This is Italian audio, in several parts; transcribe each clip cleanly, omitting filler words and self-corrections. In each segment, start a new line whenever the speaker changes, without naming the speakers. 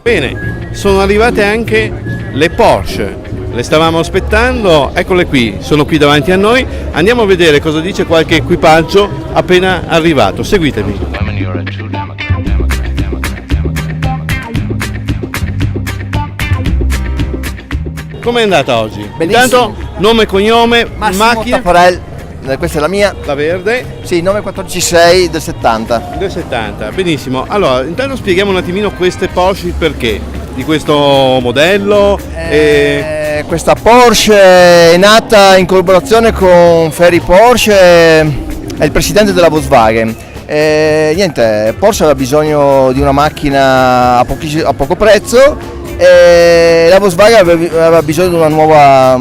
Bene, sono arrivate anche le Porsche, le stavamo aspettando, eccole qui, sono qui davanti a noi, andiamo a vedere cosa dice qualche equipaggio appena arrivato, seguitemi. Com'è andata oggi?
Benissimo.
Intanto nome e cognome,
Massimo
macchina,
Tapparel, questa è la mia.
la verde.
Sì, 9146 del 70.
Del 70, benissimo. Allora, intanto spieghiamo un attimino queste Porsche, il perché di questo modello.
Questa Porsche è nata in collaborazione con Ferry Porsche, è il presidente della Volkswagen. Niente, Porsche aveva bisogno di una macchina a poco prezzo e la Volkswagen aveva bisogno di una nuova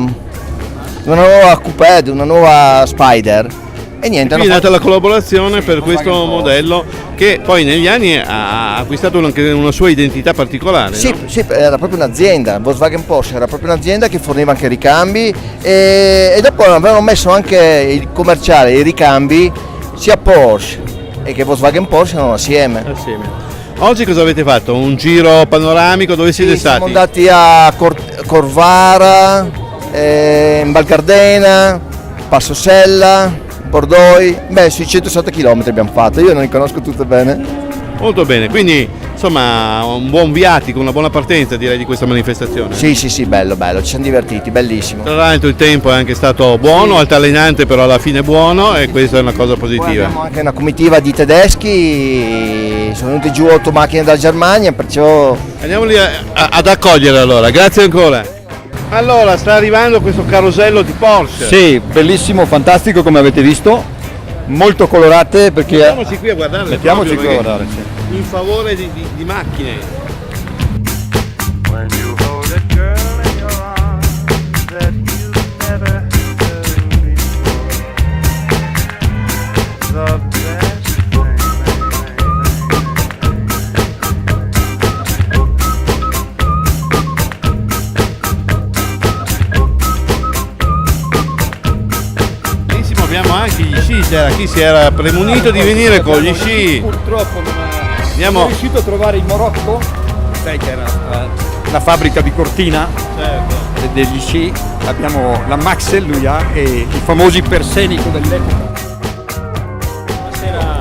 coupé, di una nuova Spider. E niente,
È nata la collaborazione per questo modello che poi negli anni ha acquistato anche una sua identità particolare.
Sì,
no?
sì, era proprio un'azienda, Volkswagen Porsche era proprio un'azienda che forniva anche ricambi e dopo avevano messo anche il commerciale, i ricambi sia Porsche e che Volkswagen Porsche erano assieme.
Oggi cosa avete fatto? Un giro panoramico? Dove siete stati?
Siamo andati a Corvara, in Val Gardena, Passosella, Bordoi, sui 160 km abbiamo fatto, io non li conosco tutte bene.
Molto bene, quindi insomma un buon viatico, una buona partenza direi di questa manifestazione.
Sì, bello, ci siamo divertiti, bellissimo.
Tra l'altro il tempo è anche stato buono, altalenante però alla fine buono e questa è una cosa
Poi
positiva.
abbiamo anche una comitiva di tedeschi, sono venute giù 8 macchine dalla Germania, perciò...
Andiamoli ad accogliere allora, grazie ancora. Allora, sta arrivando questo carosello di Porsche.
Sì, bellissimo, fantastico come avete visto, molto colorate perché...
Mettiamoci qui a guardarle.
Mettiamoci
proprio
qui a
perché
guardare, sì.
In favore di macchine.
When you hold a girl in your arms that you've never held before, the best
Benissimo, abbiamo anche gli sci, c'era chi si era premunito di venire con gli sci.
Purtroppo non
Andiamo.
sono riuscito a trovare in Marocco, sai che era la fabbrica di Cortina degli sci, abbiamo la Maxel, lui ha, e i famosi Persenico dell'epoca.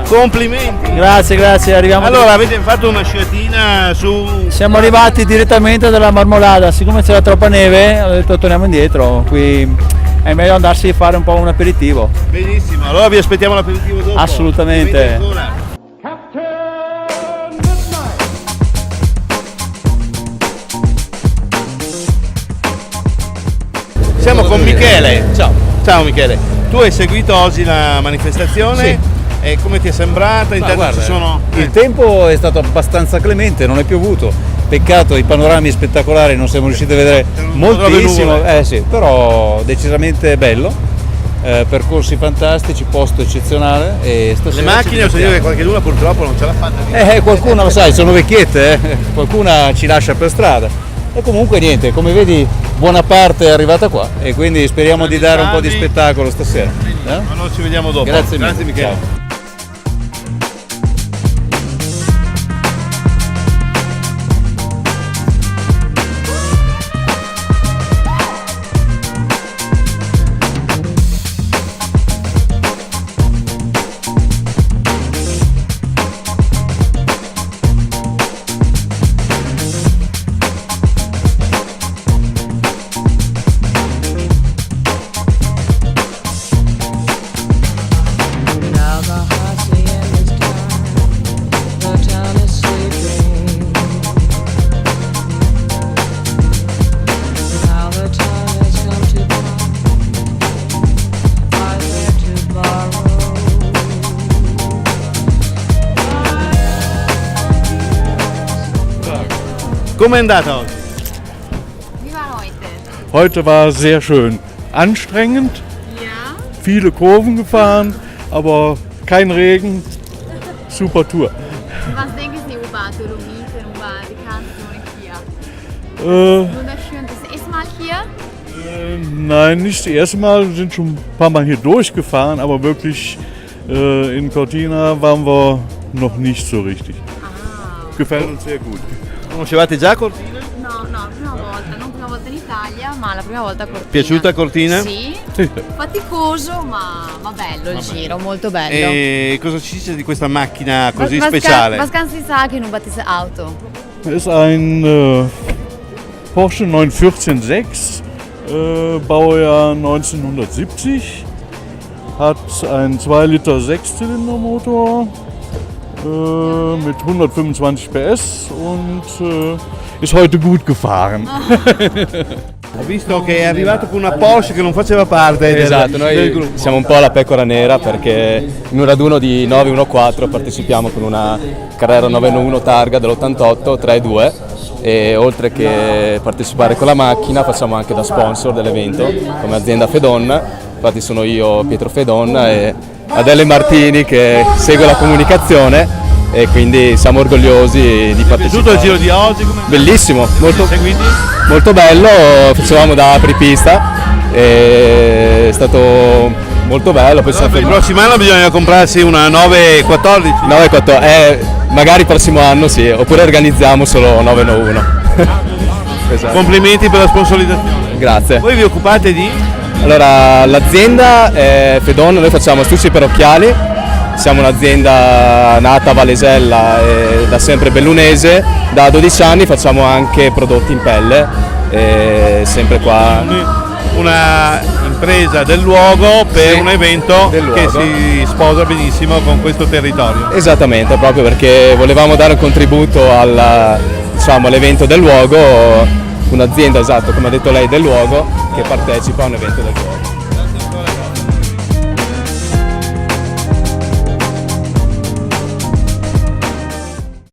Complimenti.
Grazie, arriviamo.
Allora, avete fatto una sciatina su...
Siamo arrivati direttamente dalla Marmolada, siccome c'era troppa neve ho detto torniamo indietro, qui è meglio andarsi a fare un po' un aperitivo.
Benissimo, allora vi aspettiamo l'aperitivo dopo.
Assolutamente.
Venite ancora. Siamo con Michele. Ciao Michele. Tu hai seguito oggi la manifestazione?
Sì.
E come ti è sembrata? Intanto
guarda,
ci sono...
Il tempo è stato abbastanza clemente, non è piovuto. Peccato, i panorami spettacolari non siamo riusciti a vedere moltissimo, sì, però decisamente bello. Percorsi fantastici, posto eccezionale e
Le macchine ho sentito che qualcheduna purtroppo non ce l'ha fatta.
qualcuna lo sai, sono vecchiette, qualcuna ci lascia per strada. E comunque niente, come vedi buona parte è arrivata qua e quindi speriamo di dare un po' di spettacolo stasera.
Allora ci vediamo dopo.
Grazie mille.
Michele.
Ciao.
Now the hacienda is done, the town is sleeping. Now the time has come to buy, I dare to borrow.
Com'è andata oggi?
Wie war heute?
Heute war sehr schön, anstrengend,
Ja.
viele Kurven gefahren, aber kein Regen, super Tour.
Was denken Sie über Dolomiten, über die Kanzlerin hier? Wunderschön. Das erste Mal hier?
Nein, nicht das erste Mal, wir sind schon ein paar Mal hier durchgefahren, aber wirklich in Cortina waren wir noch nicht so richtig. Gefällt uns sehr gut.
Conoscevate già Cortina?
No, no, prima volta, non prima volta in Italia, ma la prima volta a Cortina.
Piaciuta Cortina?
Sì, faticoso ma bello il giro, molto bello.
E cosa ci dice di questa macchina così
Was
speciale?
Was kannst du sagen über diese Auto?
ist ein Porsche 914.6, Baujahr 1970, hat einen 2 Liter 6-Zylinder-Motor mit 125 PS und ist heute gut gefahren.
Ho visto che è arrivato con una Porsche che non faceva parte del
Noi
gruppo.
siamo un po' la pecora nera perché in un raduno di 914 partecipiamo con una Carrera 911 targa dell'88 3.2 e oltre che partecipare con la macchina facciamo anche da sponsor dell'evento come azienda Fedon. Infatti sono io, Pietro Fedon, e Adele Martini che segue la comunicazione e quindi siamo orgogliosi di partecipare.
Piaciuto il giro di oggi?
Bellissimo, molto,
Seguiti?
molto bello, facevamo da apripista, è stato molto bello. Poi
Per il prossimo anno bisogna comprarsi una 914.
9-4, magari il prossimo anno sì, oppure organizziamo solo 991. Esatto.
Complimenti per la sponsorizzazione.
Grazie.
Voi vi occupate di?
Allora, l'azienda è Fedon, noi facciamo astucce per occhiali, siamo un'azienda nata a Valesella e da sempre bellunese, da 12 anni facciamo anche prodotti in pelle, sempre qua.
Una impresa del luovo per
Sì,
un evento
del
che
luogo.
si sposa benissimo con questo territorio.
Esattamente, proprio perché volevamo dare un contributo all'evento del luogo, un'azienda, esatto, come ha detto lei, del luogo, che partecipa a un evento del luogo.